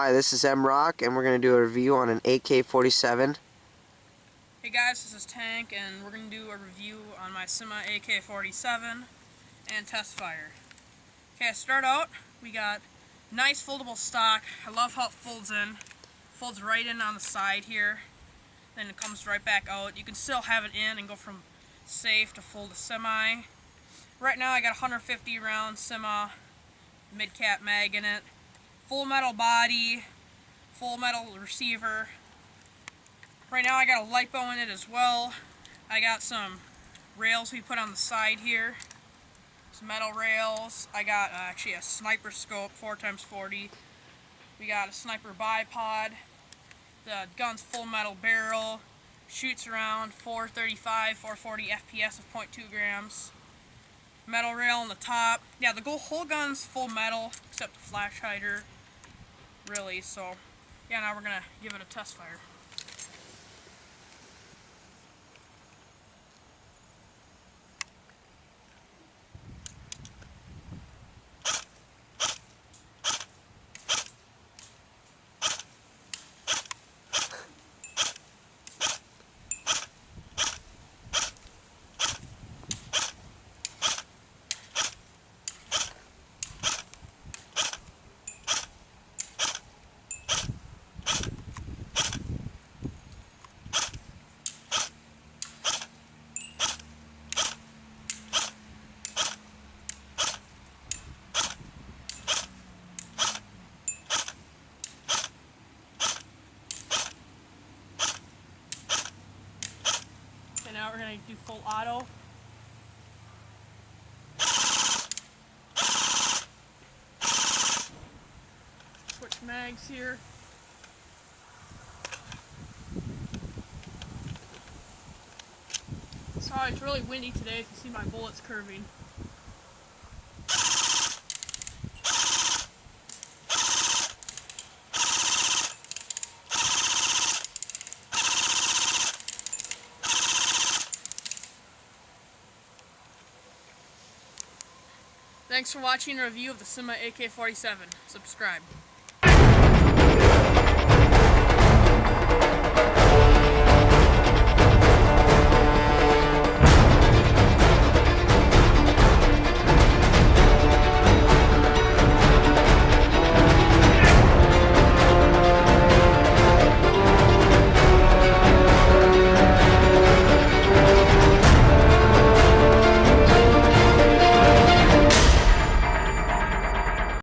Hi, this is M-Rock, and we're going to do a review on an AK-47. Hey guys, this is Tank, and we're going to do a review on my Cyma AK-47 and test fire. Okay, to start out, we got nice foldable stock. I love how it folds in. Folds right in on the side here, then it comes right back out. You can still have it in and go from safe to full to semi. Right now I got a 150 round Cyma mid-cap mag in it. Full metal body, full metal receiver. Right now I got a lipo in it as well. I got some rails we put on the side here. Some metal rails. I got actually a sniper scope, 4x40. We got a sniper bipod. The gun's full metal barrel. Shoots around 435, 440 FPS of 0.2 grams. Metal rail on the top. Yeah, the whole gun's full metal except the flash hider. Really, so yeah, now we're gonna give it a test fire. Okay, now we're going to do full auto. Switch mags here. Sorry, it's really windy today if you see my bullets curving. Thanks for watching a review of the Cyma AK-47. Subscribe.